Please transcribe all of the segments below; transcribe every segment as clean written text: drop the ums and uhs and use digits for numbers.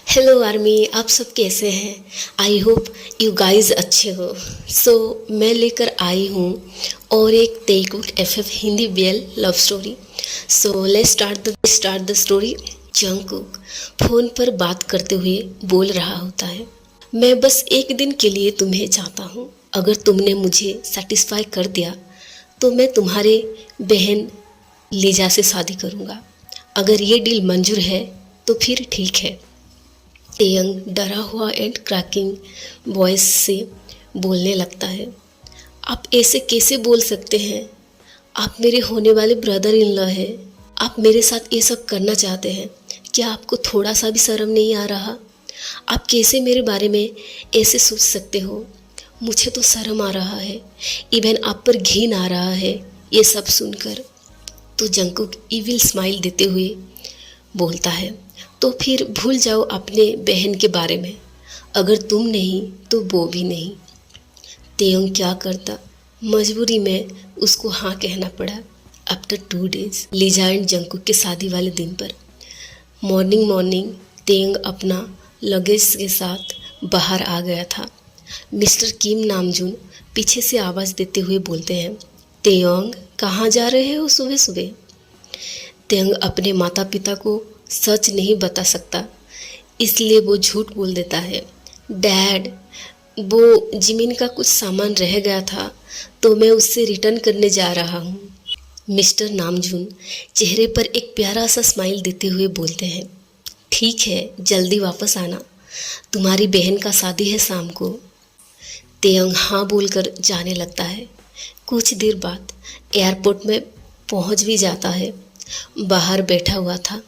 Hello army, आप सब कैसे हैं? आई होप यू गाइस अच्छे हो। मैं लेकर आई हूँ और एक Telugu FF Hindi BL love story. Let's start the story. Jungkook phone पर बात करते हुए बोल रहा होता है, मैं बस एक दिन के लिए तुम्हें चाहता हूँ। अगर तुमने मुझे सेटिस्फाई कर दिया तो मैं तुम्हारे बहन लीजा से शादी करूँगा। अगर ये डील मंजूर है तो फिर ठीक है। तेयंग डरा हुआ एंड क्रैकिंग वॉइस से बोलने लगता है, आप ऐसे कैसे बोल सकते हैं? आप मेरे होने वाले ब्रदर इन लॉ हैं। आप मेरे साथ ये सब करना चाहते हैं। क्या आपको थोड़ा सा भी शर्म नहीं आ रहा? आप कैसे मेरे बारे में ऐसे सोच सकते हो? मुझे तो शर्म आ रहा है, इवन आप पर घिन आ रहा है ये सब सुनकर। तो जंगकुक इविल स्माइल देते हुए बोलता है, तो फिर भूल जाओ अपने बहन के बारे में। अगर तुम नहीं तो वो भी नहीं। तेयंग क्या करता, मजबूरी में उसको हाँ कहना पड़ा। After 2 days, Lisa and Jungkook के शादी वाले दिन पर मॉर्निंग तेयंग अपना लगेज के साथ बाहर आ गया था। मिस्टर किम नामजून पीछे से आवाज़ देते हुए बोलते हैं, तेयंग कहाँ जा रहे हो सुबह सुबह? तेयंग अपने माता पिता को सच नहीं बता सकता, इसलिए वो झूठ बोल देता है। डैड, वो जिमिन का कुछ सामान रह गया था तो मैं उससे रिटर्न करने जा रहा हूँ। मिस्टर नामजून चेहरे पर एक प्यारा सा स्माइल देते हुए बोलते हैं, ठीक है, जल्दी वापस आना, तुम्हारी बहन का शादी है शाम को। तेयंग हाँ बोलकर जाने लगता है। कुछ देर बाद एयरपोर्ट में पहुँच भी जाता है। बाहर बैठा हुआ था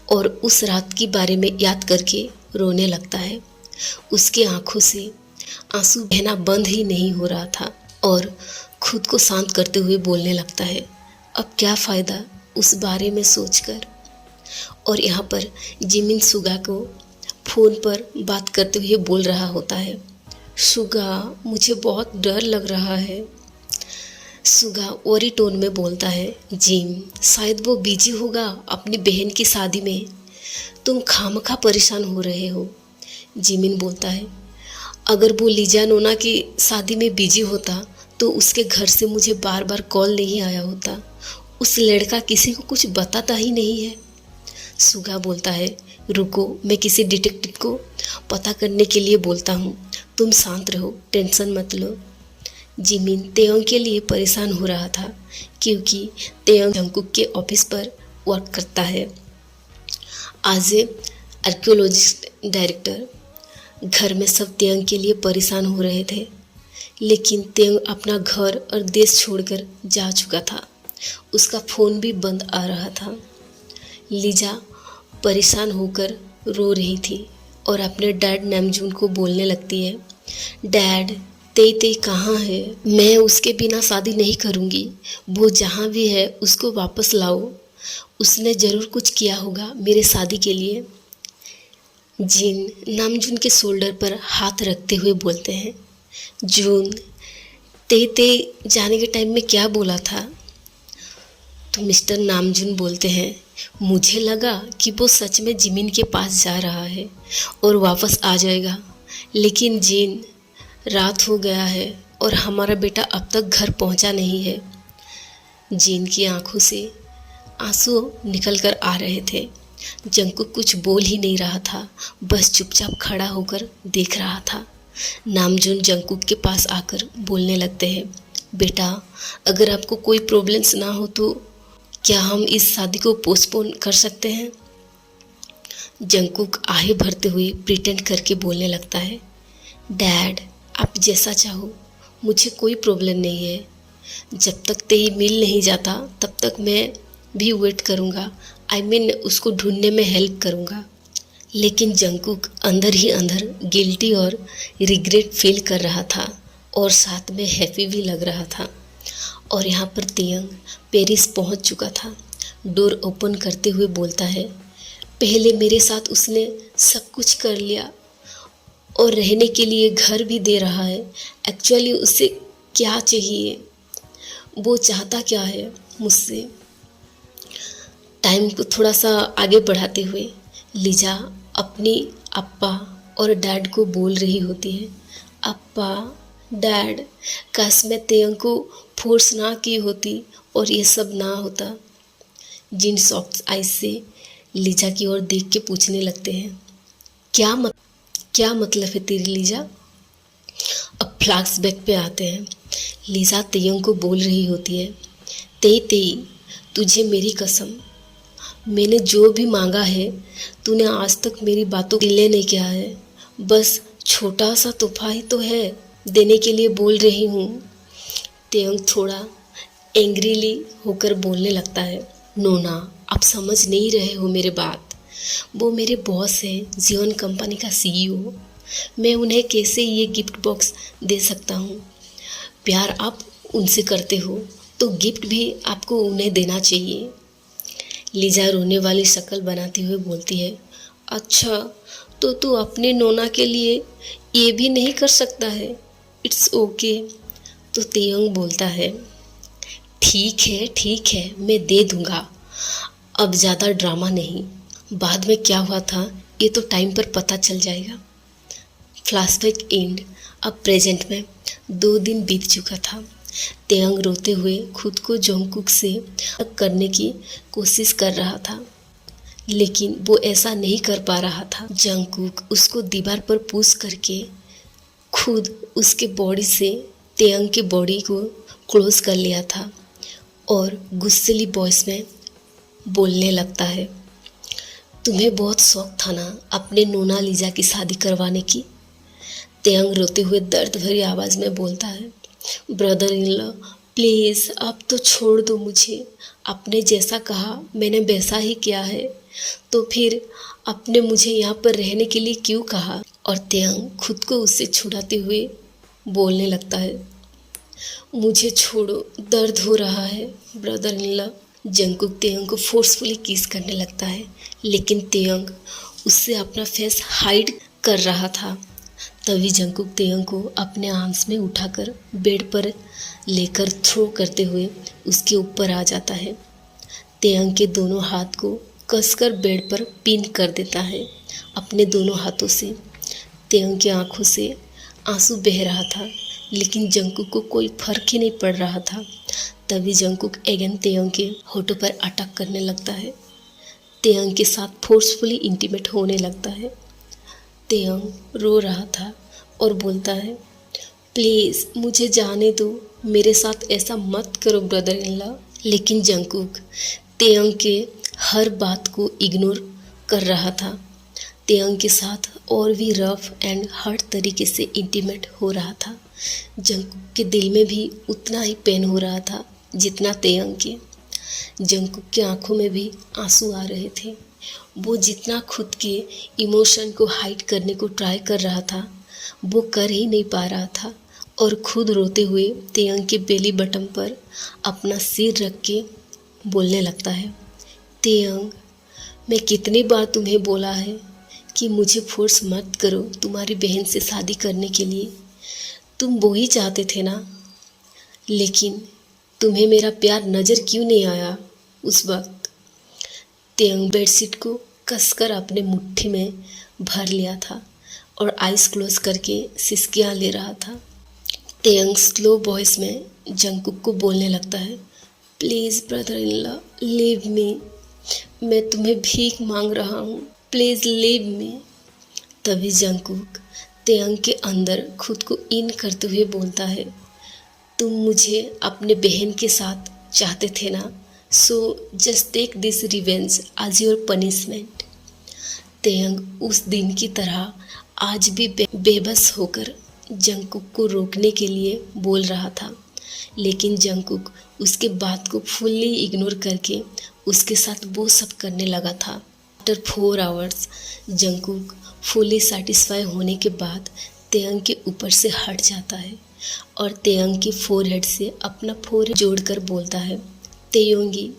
और उस रात के बारे में याद करके रोने लगता है। उसकी आंखों से आंसू बहना बंद ही नहीं हो रहा था और खुद को शांत करते हुए बोलने लगता है, अब क्या फ़ायदा उस बारे में सोचकर। और यहाँ पर जिमिन सुगा को फ़ोन पर बात करते हुए बोल रहा होता है, सुगा मुझे बहुत डर लग रहा है। सुगा वरी टोन में बोलता है, जिम शायद वो बिजी होगा अपनी बहन की शादी में, तुम खामखा परेशान हो रहे हो। जिमिन बोलता है, अगर वो लीजा नोना की शादी में बिजी होता तो उसके घर से मुझे बार बार कॉल नहीं आया होता। उस लड़का किसी को कुछ बताता ही नहीं है। सुगा बोलता है, रुको, मैं किसी डिटेक्टिव को पता करने के लिए बोलता हूँ, तुम शांत रहो, टेंशन मत लो। जिमिन तेयंग के लिए परेशान हो रहा था क्योंकि तेयंग जंगकुक के ऑफिस पर वर्क करता है एज ए आर्कियोलॉजिस्ट डायरेक्टर। घर में सब तेयंग के लिए परेशान हो रहे थे, लेकिन तेयंग अपना घर और देश छोड़कर जा चुका था। उसका फ़ोन भी बंद आ रहा था। लीजा परेशान होकर रो रही थी और अपने डैड नामजून को बोलने लगती है, डैड ते कहाँ है? मैं उसके बिना शादी नहीं करूँगी। वो जहाँ भी है उसको वापस लाओ, उसने ज़रूर कुछ किया होगा मेरे शादी के लिए। जिन नामजून के शोल्डर पर हाथ रखते हुए बोलते हैं, जून ते जाने के टाइम में क्या बोला था? तो मिस्टर नामजून बोलते हैं, मुझे लगा कि वो सच में जिमिन के पास जा रहा है और वापस आ जाएगा, लेकिन जिन रात हो गया है और हमारा बेटा अब तक घर पहुंचा नहीं है। जिन की आंखों से आंसू निकल कर आ रहे थे। जंगकुक कुछ बोल ही नहीं रहा था, बस चुपचाप खड़ा होकर देख रहा था। नामजून जंगकुक के पास आकर बोलने लगते हैं, बेटा अगर आपको कोई प्रॉब्लम्स ना हो तो क्या हम इस शादी को पोस्टपोन कर सकते हैं? जंगकुक आहे भरते हुए प्रिटेंड करके बोलने लगता है, डैड आप जैसा चाहो, मुझे कोई प्रॉब्लम नहीं है। जब तक तेई मिल नहीं जाता तब तक मैं भी वेट करूँगा, उसको ढूंढने में हेल्प करूँगा। लेकिन जंगकुक अंदर ही अंदर गिल्टी और रिग्रेट फील कर रहा था और साथ में हैप्पी भी लग रहा था। और यहाँ पर तेयंग पेरिस पहुँच चुका था। डोर ओपन करते हुए बोलता है, पहले मेरे साथ उसने सब कुछ कर लिया और रहने के लिए घर भी दे रहा है। एक्चुअली उसे क्या चाहिए, वो चाहता क्या है मुझसे? टाइम को थोड़ा सा आगे बढ़ाते हुए लीजा अपनी अप्पा और डैड को बोल रही होती है, अप्पा, डैड, काश मैं तेयंग को फोर्स ना की होती और ये सब ना होता। जिन सॉफ्ट आइज से लीजा की ओर देख के पूछने लगते हैं, क्या मतलब है तेरी लीजा? अब फ्लैशबैक पे आते हैं। लीजा तेयंग को बोल रही होती है, तेई, तुझे मेरी कसम, मैंने जो भी मांगा है तूने आज तक मेरी बातों डिले नहीं किया है। बस छोटा सा तोहफा ही तो है, देने के लिए बोल रही हूँ। तेयंग थोड़ा एंग्रीली होकर बोलने लगता है, नोना, आप समझ नहीं रहे हो मेरी बात। वो मेरे बॉस हैं, जियोन कंपनी का सीईओ। मैं उन्हें कैसे ये गिफ्ट बॉक्स दे सकता हूँ? प्यार आप उनसे करते हो तो गिफ्ट भी आपको उन्हें देना चाहिए। लीजा रोने वाली शक्ल बनाते हुए बोलती है, अच्छा तो तू अपने नोना के लिए ये भी नहीं कर सकता है? It's okay. तो तेयंग बोलता है, ठीक है, मैं दे दूँगा। अब ज़्यादा ड्रामा नहीं, बाद में क्या हुआ था ये तो टाइम पर पता चल जाएगा। Flashback and. अब प्रेजेंट में 2 दिन बीत चुका था। तेयंग रोते हुए खुद को जोंगकुक से अलग करने की कोशिश कर रहा था, लेकिन वो ऐसा नहीं कर पा रहा था। जोंगकुक उसको दीवार पर पुश करके खुद उसके बॉडी से तेयंग के बॉडी को क्लोज कर लिया था और गुस्सेली वॉइस में बोलने लगता है, तुम्हें बहुत शौक था ना अपने नोना लीजा की शादी करवाने की? तेयंग रोते हुए दर्द भरी आवाज़ में बोलता है, ब्रदर इन लॉ, प्लीज़ अब तो छोड़ दो मुझे। आपने जैसा कहा मैंने वैसा ही किया है, तो फिर आपने मुझे यहाँ पर रहने के लिए क्यों कहा? और तेयंग खुद को उससे छुड़ाते हुए बोलने लगता है, मुझे छोड़ो, दर्द हो रहा है brother in law. Jungkook Taehyung को फोर्सफुली किस करने लगता है, लेकिन तेयंग उससे अपना फेस हाइड कर रहा था। तभी जंगकुक तेयंग को अपने आर्म्स में उठाकर बेड पर लेकर थ्रो करते हुए उसके ऊपर आ जाता है। तेयंग के दोनों हाथ को कसकर बेड पर पिन कर देता है अपने दोनों हाथों से। तेयंग की आंखों से आंसू बह रहा था, लेकिन जंगकुक को कोई फर्क ही नहीं पड़ रहा था। तभी जंगकुक अगेन तेयंग के होठों पर अटैक करने लगता है। तेयंग के साथ फोर्सफुली इंटीमेट होने लगता है। तेयंग रो रहा था और बोलता है, प्लीज़ मुझे जाने दो, मेरे साथ ऐसा मत करो ब्रदर इन लॉ। लेकिन जंगकुक तेयंग के हर बात को इग्नोर कर रहा था। तेयंग के साथ और भी रफ एंड हार्ड तरीके से इंटीमेट हो रहा था। जंगकुक के दिल में भी उतना ही पेन हो रहा था जितना तेयंग के। जंगकुक की आंखों में भी आंसू आ रहे थे। वो जितना खुद के इमोशन को हाइड करने को ट्राई कर रहा था, वो कर ही नहीं पा रहा था और खुद रोते हुए तेयंग के बेली बटन पर अपना सिर रख के बोलने लगता है, तेयंग, मैं कितनी बार तुम्हें बोला है कि मुझे फोर्स मत करो तुम्हारी बहन से शादी करने के लिए। तुम वो ही चाहते थे ना, लेकिन तुम्हें मेरा प्यार नज़र क्यों नहीं आया उस वक्त? तेयंग बेडशीट को कसकर अपने मुट्ठी में भर लिया था और आइज क्लोज करके सिसकियाँ ले रहा था। तेयंग स्लो वॉइस में जंगकुक को बोलने लगता है, please brother in law, leave me, मैं तुम्हें भीख मांग रहा हूँ, प्लीज़ लीव मी। तभी जंगकुक तेयंग के अंदर खुद को इन करते हुए बोलता है, तुम मुझे अपने बहन के साथ चाहते थे ना, so just take this revenge as your punishment. Taehyung उस दिन की तरह आज भी बेबस होकर जंगकुक को रोकने के लिए बोल रहा था, लेकिन जंगकुक उसके बात को फुल्ली इग्नोर करके उसके साथ वो सब करने लगा था। After 4 hours Jungkook fully satisfy होने के बाद तेयंग के ऊपर से हट जाता है और तेयंग की फोरहेड से अपना फोरहेड जोड़कर बोलता है, तेयोंगी,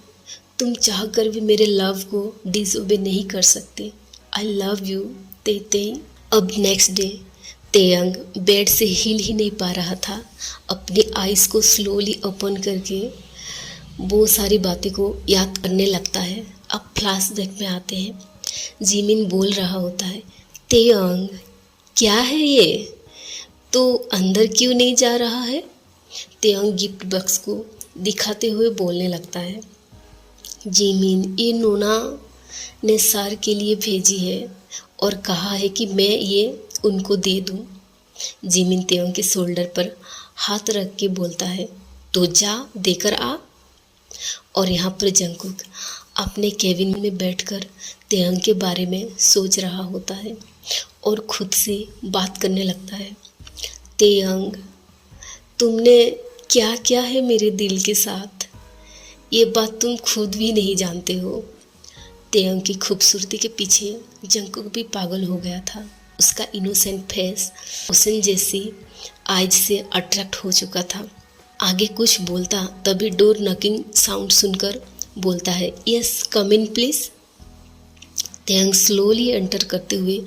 तुम चाह कर भी मेरे लव को डिसओबे नहीं कर सकते। आई लव यू ते। अब नेक्स्ट डे तेयंग बेड से हिल ही नहीं पा रहा था। अपनी आइज़ को स्लोली ओपन करके वो सारी बातें को याद करने लगता है। अब फ्लैशबैक में आते हैं। जिमिन बोल रहा होता है, तेयंग, क्या है ये? तो अंदर क्यों नहीं जा रहा है? तेयंग गिफ्ट बॉक्स को दिखाते हुए बोलने लगता है। जिमिन, ये नोना ने सर के लिए भेजी है और कहा है कि मैं ये उनको दे दूं। जिमिन तेयंग के शोल्डर पर हाथ रख के बोलता है, तो जा देकर आ। और यहाँ पर जंगकुक अपने केबिन में बैठकर तेयंग के बारे में सोच रहा होता है और खुद से बात करने लगता है। तेयंग, तुमने क्या किया है मेरे दिल के साथ, ये बात तुम खुद भी नहीं जानते हो। तेयंग की खूबसूरती के पीछे जंगकुक भी पागल हो गया था। उसका इनोसेंट फेस ओशन जैसी आइज से अट्रैक्ट हो चुका था। आगे कुछ बोलता तभी डोर नॉकिंग साउंड सुनकर बोलता है, yes come in please. Taehyung slowly enter करते हुए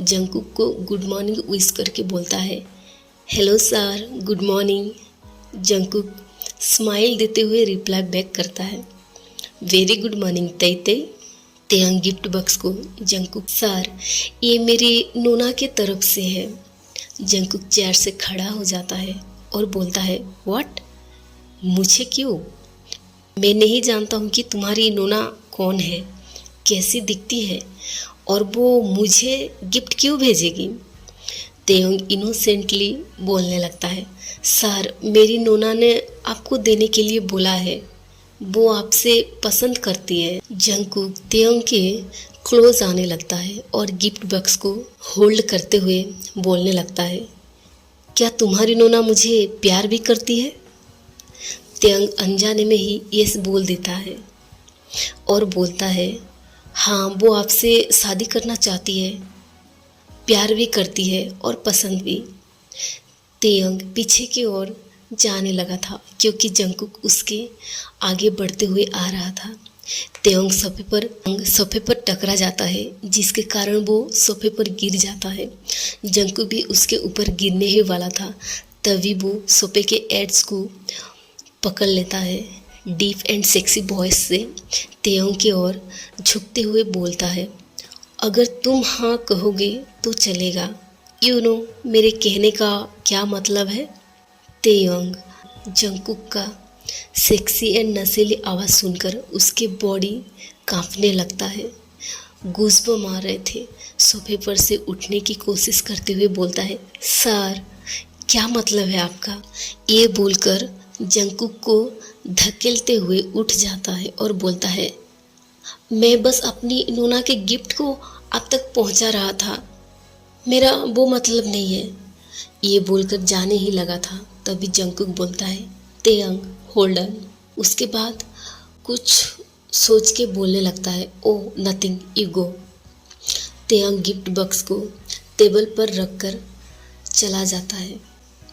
जंगकुक को गुड मॉर्निंग विश करके बोलता है, hello sir, good morning. Jungkook smile देते हुए रिप्लाई बैक करता है, वेरी गुड मॉर्निंग तई तई। तेयंग गिफ्ट बॉक्स को जंगकुक, सर ये मेरी नोना के तरफ से है। जंगकुक चेयर से खड़ा हो जाता है और बोलता है, व्हाट? मुझे क्यों? मैं नहीं जानता हूँ कि तुम्हारी नोना कौन है, कैसी दिखती है और वो मुझे गिफ्ट क्यों भेजेगी। तेयंग इनोसेंटली बोलने लगता है, सर मेरी नोना ने आपको देने के लिए बोला है, वो आपसे पसंद करती है। जंगकुक तेयंग के क्लोज आने लगता है और गिफ्ट बॉक्स को होल्ड करते हुए बोलने लगता है, क्या तुम्हारी नोना मुझे प्यार भी करती है? तेयंग अनजाने में ही यस बोल देता है और बोलता है, हाँ वो आपसे शादी करना चाहती है, प्यार भी करती है और पसंद भी। तेयंग पीछे की ओर जाने लगा था क्योंकि जंगकुक उसके आगे बढ़ते हुए आ रहा था। तेयंग सोफे पर टकरा जाता है जिसके कारण वो सोफे पर गिर जाता है। जंगकुक भी उसके ऊपर गिरने ही वाला था, तभी वो सोफे के एड्स को पकड़ लेता है। डीप एंड सेक्सी वॉइस से तेयंग की ओर झुकते हुए बोलता है, अगर तुम हाँ कहोगे तो चलेगा। यू नो मेरे कहने का क्या मतलब है। तेयंग जंगकुक का सेक्सी एंड नशीली आवाज़ सुनकर उसके बॉडी कांपने लगता है। गूज़बम्प आ रहे थे। सोफे पर से उठने की कोशिश करते हुए बोलता है, सर क्या मतलब है आपका? ये बोलकर जंगकुक को धकेलते हुए उठ जाता है और बोलता है, मैं बस अपनी नोना के गिफ्ट को आप तक पहुंचा रहा था, मेरा वो मतलब नहीं है। ये बोलकर जाने ही लगा था तभी जंगकुक बोलता है, तेयंग होल्ड ऑन। उसके बाद कुछ सोच के बोलने लगता है, oh nothing you go. Taehyung gift box को टेबल पर रखकर चला जाता है।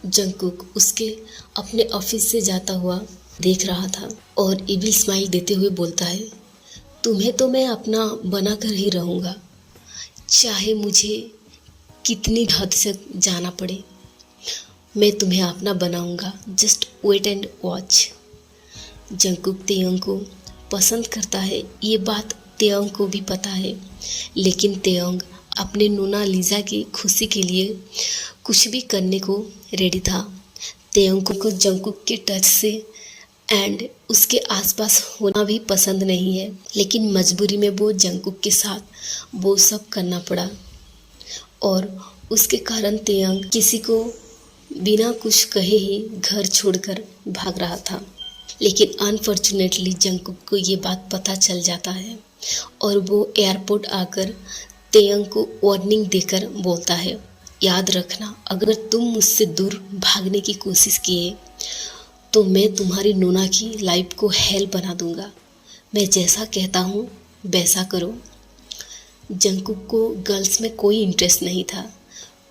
जंगकुक उसके अपने ऑफिस से जाता हुआ देख रहा था और इविल स्माइल देते हुए बोलता है, तुम्हें तो मैं अपना बना कर ही रहूँगा, चाहे मुझे कितनी हद तक जाना पड़े, मैं तुम्हें अपना बनाऊँगा, just wait and watch. Jungkook Taehyung को पसंद करता है, ये बात तेयंग को भी पता है, लेकिन तेयंग अपने नोना लीजा की खुशी के लिए कुछ भी करने को रेडी था। तेयंग को जंगकुक के टच से एंड उसके आसपास होना भी पसंद नहीं है, लेकिन मजबूरी में वो जंगकुक के साथ वो सब करना पड़ा और उसके कारण तेयंग किसी को बिना कुछ कहे ही घर छोड़कर भाग रहा था। लेकिन अनफॉर्चुनेटली जंगकुक को ये बात पता चल जाता है और वो एयरपोर्ट आकर तेयंग को वार्निंग देकर बोलता है, याद रखना अगर तुम मुझसे दूर भागने की कोशिश किए तो मैं तुम्हारी नोना की लाइफ को हेल बना दूंगा। मैं जैसा कहता हूँ वैसा करो। जंगकुक को गर्ल्स में कोई इंटरेस्ट नहीं था,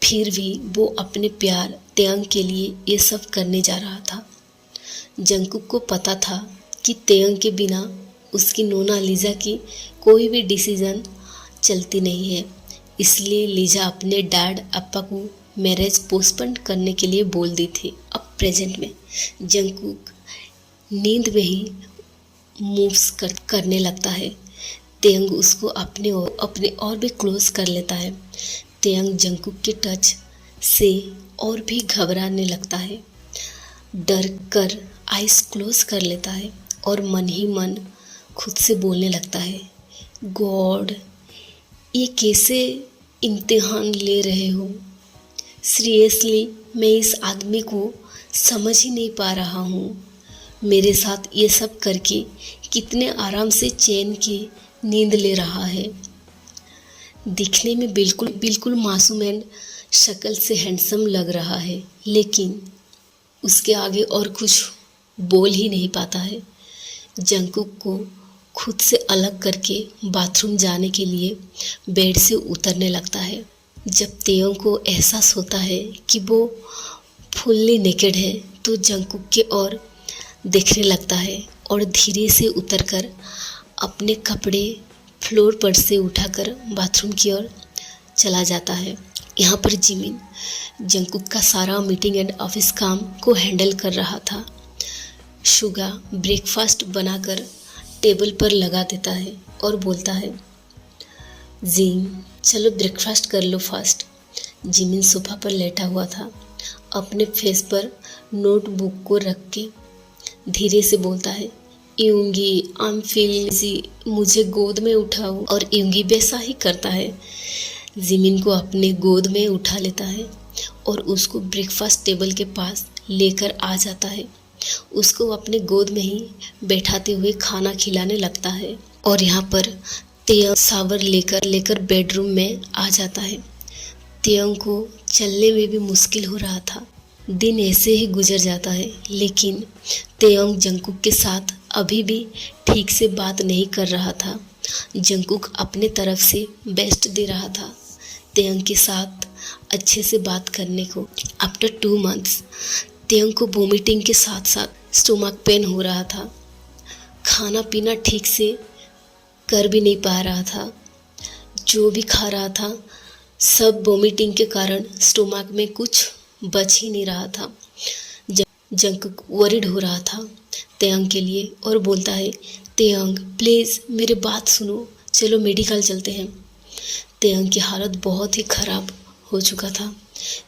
फिर भी वो अपने प्यार तेयंग के लिए ये सब करने जा रहा था। जंगकुक को पता था कि तेयंग के बिना उसकी नोना लीजा की कोई भी डिसीजन चलती नहीं है, इसलिए लीजा अपने डैड अप्पा को मैरिज पोस्टपोन करने के लिए बोल दी थी। अब प्रेजेंट में जंगकुक नींद में ही मूव्स करने लगता है। तेयंग उसको अपने और भी क्लोज कर लेता है। तेयंग जंगकुक के टच से और भी घबराने लगता है। डर कर आइज क्लोज कर लेता है और मन ही मन खुद से बोलने लगता है, गॉड, ये कैसे इम्तिहान ले रहे हो? सीरियसली मैं इस आदमी को समझ ही नहीं पा रहा हूँ। मेरे साथ ये सब करके कितने आराम से चैन की नींद ले रहा है। दिखने में बिल्कुल बिल्कुल मासूम एंड शक्ल से हैंडसम लग रहा है, लेकिन उसके आगे और कुछ बोल ही नहीं पाता है। जंगकुक को खुद से अलग करके बाथरूम जाने के लिए बेड से उतरने लगता है। जब तेयोंग को एहसास होता है कि वो फुल्ली नेकेड है तो जंगकुक के ओर देखने लगता है और धीरे से उतरकर अपने कपड़े फ्लोर पर से उठाकर बाथरूम की ओर चला जाता है। यहाँ पर जिमिन जंगकुक का सारा मीटिंग एंड ऑफिस काम को हैंडल कर रहा था। शुगा ब्रेकफास्ट बनाकर टेबल पर लगा देता है और बोलता है, जिम चलो ब्रेकफास्ट कर लो फास्ट। जिमिन सोफा पर लेटा हुआ था, अपने फेस पर नोटबुक को रख के धीरे से बोलता है, यूंगी आई एम फीलिंग लेजी, मुझे गोद में उठाओ। और यूंगी वैसा ही करता है, जिमिन को अपने गोद में उठा लेता है और उसको ब्रेकफास्ट टेबल के पास लेकर आ जाता है। उसको अपने गोद में ही बैठाते हुए खाना खिलाने लगता है। और यहाँ पर तेयंग शावर लेकर बेडरूम में आ जाता है। तेयंग को चलने में भी मुश्किल हो रहा था। दिन ऐसे ही गुजर जाता है, लेकिन तेयंग जंगकुक के साथ अभी भी ठीक से बात नहीं कर रहा था। जंगकुक अपने तरफ से बेस्ट दे रहा था तेयंग के साथ अच्छे से बात करने को। आफ्टर 2 मंथ्स तेयंग को वोमिटिंग के साथ साथ स्टोमक पेन हो रहा था। खाना पीना ठीक से कर भी नहीं पा रहा था। जो भी खा रहा था सब वोमिटिंग के कारण स्टोमक में कुछ बच ही नहीं रहा था। जंगकुक वरिड हो रहा था तेयंग के लिए और बोलता है, तेयंग प्लीज़ मेरी बात सुनो, चलो मेडिकल चलते हैं। तेयंग की हालत बहुत ही ख़राब हो चुका था।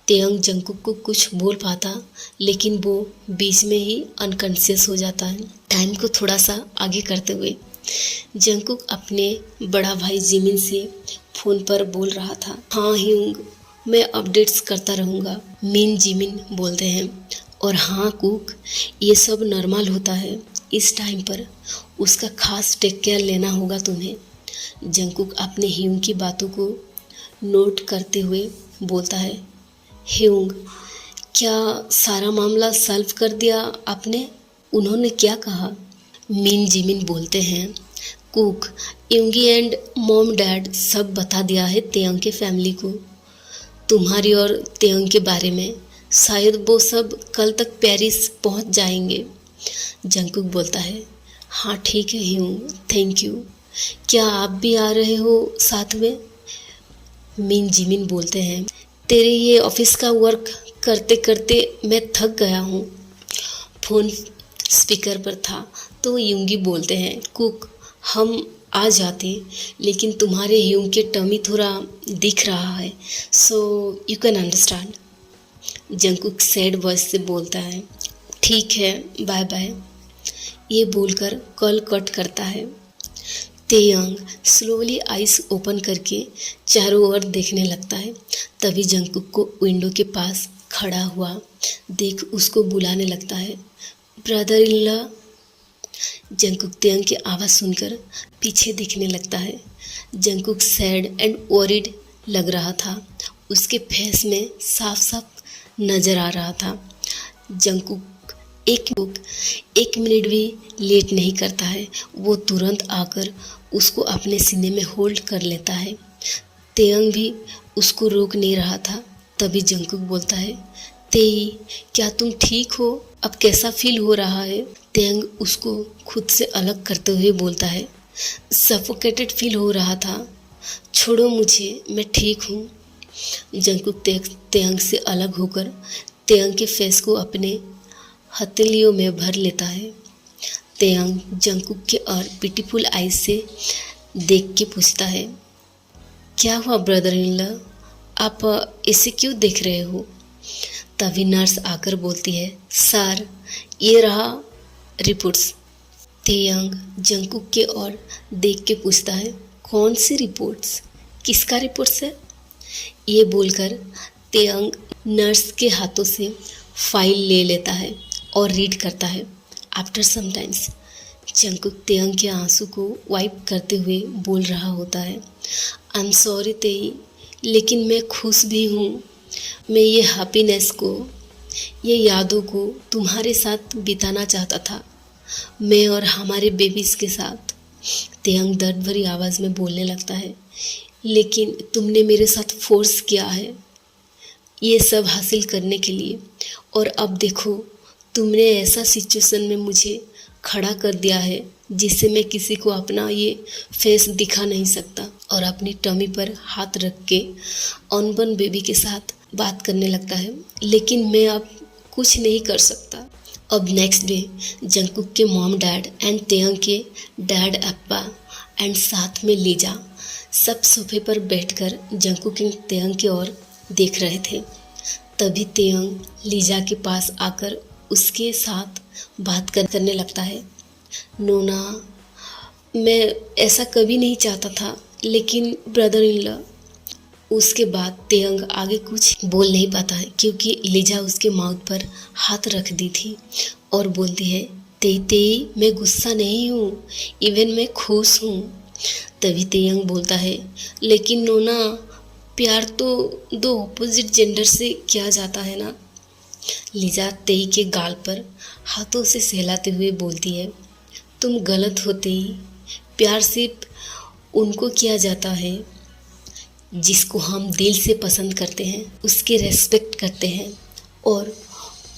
तेयंग जंगकुक को कुछ बोल पाता, लेकिन वो बीच में ही अनकॉन्शियस हो जाता है। टाइम को थोड़ा सा आगे करते हुए जंगकुक अपने बड़ा भाई जिमिन से फ़ोन पर बोल रहा था, हाँ ह्यूंग, मैं अपडेट्स करता रहूँगा। मीन जिमिन बोलते हैं, और हाँ कुक, ये सब नॉर्मल होता है। इस टाइम पर उसका खास टेक केयर लेना होगा तुम्हें। जंगकुक अपने ह्यूंग की बातों को नोट करते हुए बोलता है, ह्यूंग, क्या सारा मामला सॉल्व कर दिया आपने? उन्होंने क्या कहा? मीन जिमिन बोलते हैं, कुक, यूंगी एंड मॉम डैड सब बता दिया है तेयंग के फैमिली को, तुम्हारी और तेयंग के बारे में। शायद वो सब कल तक पेरिस पहुंच जाएंगे। जंगकुक बोलता है, हाँ ठीक है ह्यूंग, थैंक यू। क्या आप भी आ रहे हो साथ में? मीन जिमिन बोलते हैं, तेरे ये ऑफिस का वर्क करते करते मैं थक गया हूँ। फ़ोन स्पीकर पर था तो यूंगी बोलते हैं, कुक, हम आ जाते, लेकिन तुम्हारे ह्यूंग के टमी थोड़ा दिख रहा है, so you can understand. Jungkook sad voice से बोलता है, ठीक है, बाय बाय। ये बोलकर कॉल कट करता है। तेयंग स्लोली आइज ओपन करके चारों ओर देखने लगता है। तभी जंगकुक को विंडो के पास खड़ा हुआ देख उसको बुलाने लगता है, ब्रदर इन लॉ। जंगकुक तेयंग की आवाज़ सुनकर पीछे देखने लगता है। जंगकुक सैड एंड वरीड लग रहा था। उसके फेस में साफ साफ नज़र आ रहा था। जंगकुक एक मिनट भी लेट नहीं करता है। वो तुरंत आकर उसको अपने सीने में होल्ड कर लेता है। तेयंग भी उसको रोक नहीं रहा था। तभी जंगकुक बोलता है, तेई, क्या तुम ठीक हो? अब कैसा फील हो रहा है? तेयंग उसको खुद से अलग करते हुए बोलता है, सफोकेटेड फील हो रहा था, छोड़ो मुझे, मैं ठीक हूँ। जंगकुक तेयंग से अलग होकर तेयंग के फेस को अपने हथेलियों में भर लेता है। तेयंग जंगकुक के और ब्यूटीफुल आईज से देख के पूछता है, क्या हुआ ब्रदर इन लॉ? आप इसे क्यों देख रहे हो? तभी नर्स आकर बोलती है, सर ये रहा रिपोर्ट्स। तेयंग जंकुक के ओर देख के पूछता है, कौन सी रिपोर्ट्स? किसका रिपोर्ट्स है? ये बोलकर तेयंग नर्स के हाथों से फाइल ले लेता है और रीड करता है। आफ्टर सम टाइम्स जंकुक तेयंग के आंसू को वाइप करते हुए बोल रहा होता है, आई एम सॉरी तेई, लेकिन मैं खुश भी हूँ। मैं ये हैप्पीनेस को, ये यादों को तुम्हारे साथ बिताना चाहता था, मैं और हमारे बेबीज़ के साथ। तेयंग दर्द भरी आवाज़ में बोलने लगता है, लेकिन तुमने मेरे साथ फोर्स किया है ये सब हासिल करने के लिए, और अब देखो तुमने ऐसा सिचुएशन में मुझे खड़ा कर दिया है जिससे मैं किसी को अपना ये फेस दिखा नहीं सकता। और अपनी टमी पर हाथ रख के अनबन बेबी के साथ बात करने लगता है, लेकिन मैं अब कुछ नहीं कर सकता। अब नेक्स्ट डे जंकुक के मॉम डैड एंड तेयंग के डैड अप्पा एंड साथ में लीजा सब सोफे पर बैठकर जंकुक एंड तेयंग की ओर देख रहे थे। तभी तेयंग लीजा के पास आकर उसके साथ बात करने लगता है, नोना मैं ऐसा कभी नहीं चाहता था, लेकिन ब्रदर इन लॉ। उसके बाद तेयंग आगे कुछ बोल नहीं पाता है क्योंकि लीजा उसके माउथ पर हाथ रख दी थी और बोलती है, तेई मैं गुस्सा नहीं हूँ, इवन मैं खुश हूँ। तभी तेयंग बोलता है, लेकिन नोना प्यार तो दो ऑपोजिट जेंडर से किया जाता है ना। लीजा तेई के गाल पर हाथों से सहलाते हुए बोलती है, तुम गलत हो तेई, प्यार सिर्फ उनको किया जाता है जिसको हम दिल से पसंद करते हैं, उसके रेस्पेक्ट करते हैं और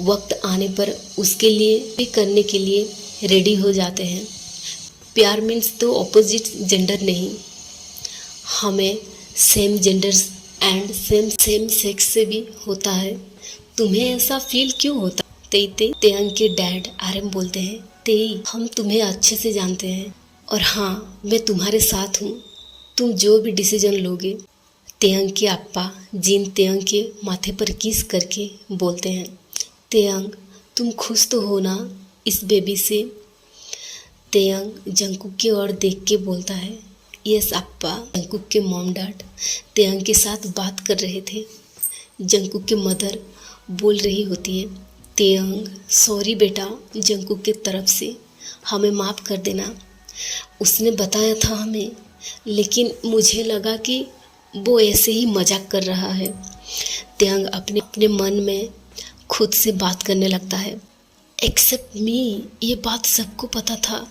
वक्त आने पर उसके लिए भी करने के लिए रेडी हो जाते हैं। प्यार मीन्स तो ऑपोजिट जेंडर नहीं, हमें same genders and same sex से भी होता है। तुम्हें ऐसा फील क्यों होता? तेयंग के डैड आरएम बोलते हैं, तेई हम तुम्हें अच्छे से जानते हैं और हाँ मैं तुम्हारे साथ हूँ, तुम जो भी डिसीजन लोगे। तेयंग के अप्पा जिन तेयंग के माथे पर किस करके बोलते हैं, तेयंग तुम खुश तो हो ना इस बेबी से? तेयंग जंकुक की ओर देख के बोलता है, यस अप्पा। जंकुक के मॉम डैड तेयंग के साथ बात कर रहे थे। जंकुक के मदर बोल रही होती है, तेयंग सॉरी बेटा, जंकुक के तरफ से हमें माफ़ कर देना, उसने बताया था हमें, लेकिन मुझे लगा कि वो ऐसे ही मजाक कर रहा है। तेयंग अपने मन में खुद से बात करने लगता है, एक्सेप्ट मी, ये बात सबको पता था,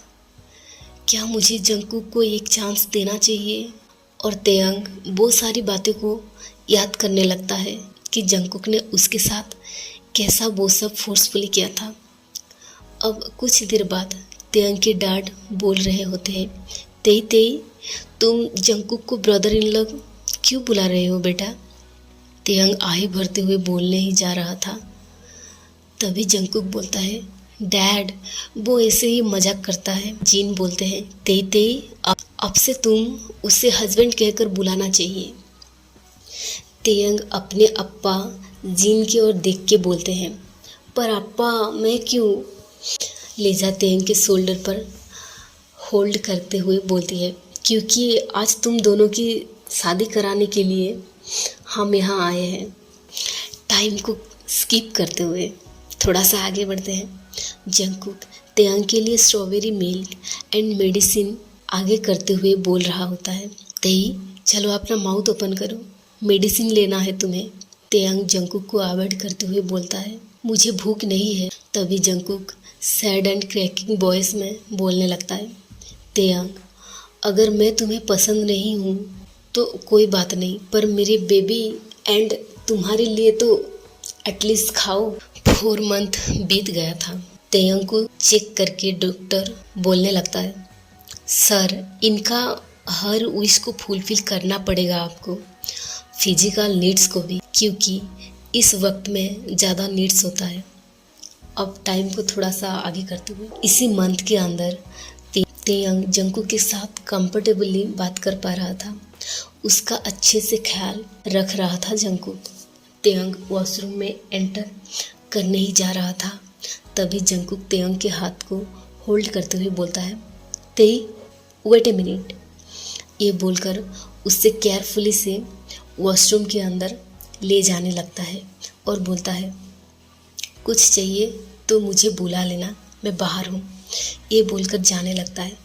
क्या मुझे जंकुक को एक चांस देना चाहिए? और तेयंग वो सारी बातें को याद करने लगता है कि जंकुक ने उसके साथ कैसा वो सब फोर्सफुली किया था। अब कुछ देर बाद तेयंग के डैड बोल रहे होते हैं, तेई तुम जंकुक को ब्रदर इन लॉ क्यों बुला रहे हो बेटा? तेयंग आही भरते हुए बोलने ही जा रहा था, तभी जंकुक बोलता है, डैड वो ऐसे ही मजाक करता है। जिन बोलते हैं, तेई अब से तुम उसे हस्बैंड कहकर बुलाना चाहिए। तेयंग अपने अप्पा जिन की ओर देख के बोलते हैं, पर अप्पा मैं क्यों? लीजा तेयंग के शोल्डर पर होल्ड करते हुए बोलती है, क्योंकि आज तुम दोनों की शादी कराने के लिए हम यहाँ आए हैं। टाइम को स्किप करते हुए थोड़ा सा आगे बढ़ते हैं। जंकुक तेयंग के लिए स्ट्रॉबेरी मिल्क एंड मेडिसिन आगे करते हुए बोल रहा होता है, तेई चलो अपना माउथ ओपन करो, मेडिसिन लेना है तुम्हें। तेयंग जंकुक को अवॉइड करते हुए बोलता है, मुझे भूख नहीं है। तभी Jungkook sad and cracking voice में बोलने लगता है, तेयंग अगर मैं तुम्हें पसंद नहीं हूँ तो कोई बात नहीं, पर मेरे बेबी एंड तुम्हारे लिए तो एटलीस्ट खाओ। 4 मंथ बीत गया था। तेयंग को चेक करके डॉक्टर बोलने लगता है, सर इनका हर विश को फुलफिल करना पड़ेगा आपको, फिजिकल नीड्स को भी, क्योंकि इस वक्त में ज़्यादा नीड्स होता है। अब टाइम को थोड़ा सा आगे करते हुए इसी मंथ के अंदर तेयंग जंकुक के साथ कंफर्टेबली बात कर पा रहा था। उसका अच्छे से ख्याल रख रहा था जंकुक। तेयंग वॉशरूम में एंटर करने ही जा रहा था, तभी जंकुक तेयंग के हाथ को होल्ड करते हुए बोलता है, तेई वेट ए मिनट। ये बोलकर उससे केयरफुली से वॉशरूम के अंदर ले जाने लगता है और बोलता है, कुछ चाहिए तो मुझे बुला लेना, मैं बाहर हूँ। ये बोलकर जाने लगता है।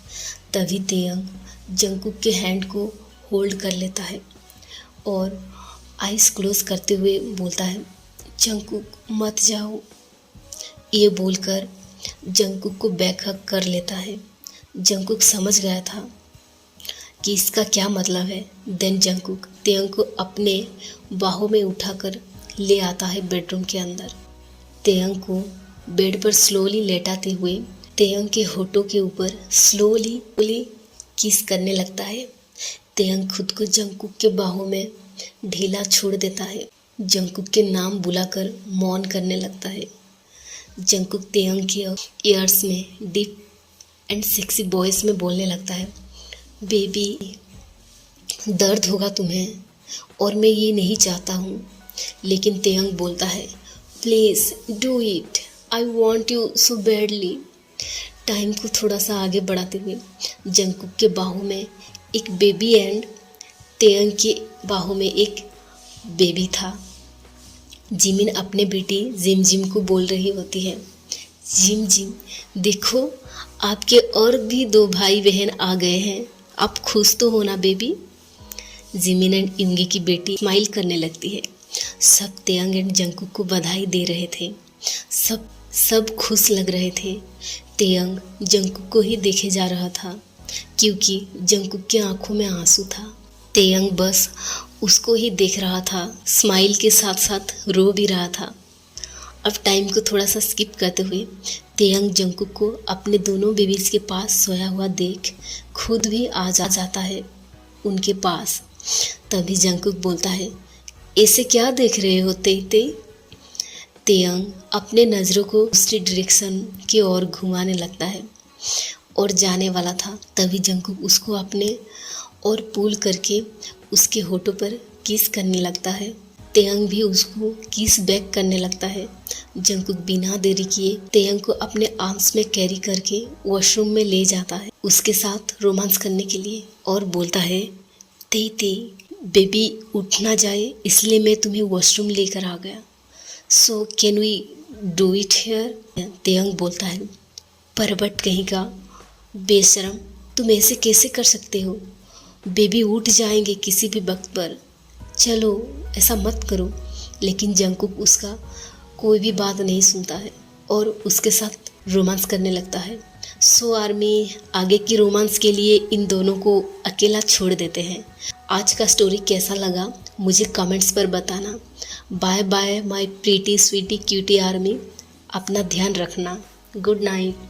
तभी तेयंग जंकुक के हैंड को होल्ड कर लेता है और आइज़ क्लोज करते हुए बोलता है, जंकुक मत जाओ। ये बोलकर जंकुक को बैक हग कर लेता है। जंकुक समझ गया था कि इसका क्या मतलब है। देन जंकुक तेयंग को अपने बाहों में उठाकर ले आता है बेडरूम के अंदर। तेयंग को बेड पर स्लोली लेटाते हुए तेयंग के होठों के ऊपर स्लोली किस करने लगता है। तेयंग खुद को जंकुक के बाहों में ढीला छोड़ देता है। जंकुक के नाम बुलाकर मौन करने लगता है। जंकुक तेयंग के ईयर्स में डीप एंड सेक्सी वॉइस में बोलने लगता है, बेबी दर्द होगा तुम्हें और मैं ये नहीं चाहता हूँ। लेकिन तेयंग बोलता है, please do it, I want you so badly. Time को थोड़ा सा आगे बढ़ाते हुए जंकुक के बाहों में एक बेबी एंड तेयंग के बाहों में एक बेबी था। जिमिन अपने बेटी जिम जिम को बोल रही होती है, जिम जिम देखो आपके और भी 2 भाई बहन आ गए हैं, आप खुश तो हो ना बेबी। जिमिन एंड युंगी की बेटी स्माइल करने लगती है। सब तेयंग एंड जंकुक को बधाई दे रहे थे। सब खुश लग रहे थे। तेयंग जंकुक को ही देखे जा रहा था क्योंकि जंकुक की आंखों में आंसू था। तेयंग बस उसको ही देख रहा था, स्माइल के साथ साथ रो भी रहा था। अब टाइम को थोड़ा सा स्किप करते हुए तेयंग जंकुक को अपने दोनों बेबीज के पास सोया हुआ देख खुद भी आ जाता है उनके पास। तभी जंकुक बोलता है, ऐसे क्या देख रहे हो तेई? तेयंग अपने नज़रों को दूसरी डायरेक्शन की ओर घुमाने लगता है और जाने वाला था। तभी जंकुक उसको अपने और पुल करके उसके होठों पर किस करने लगता है। तेयंग भी उसको किस बैक करने लगता है। जंकुक बिना देरी किए तेयंग को अपने आर्म्स में कैरी करके वॉशरूम में ले जाता है उसके साथ रोमांस करने के लिए और बोलता है, तेई बेबी उठ ना जाए इसलिए मैं तुम्हें वॉशरूम लेकर आ गया, so can we do it here. तेयंग बोलता है, परबट कहीं का बेशरम, तुम ऐसे कैसे कर सकते हो, बेबी उठ जाएंगे किसी भी वक्त पर, चलो ऐसा मत करो। लेकिन जंकुक उसका कोई भी बात नहीं सुनता है और उसके साथ रोमांस करने लगता है। सो आर्मी आगे की रोमांस के लिए इन दोनों को अकेला छोड़ देते हैं। आज का स्टोरी कैसा लगा मुझे कमेंट्स पर बताना। Bye bye my pretty sweetie cutie army, अपना ध्यान रखना। Good night.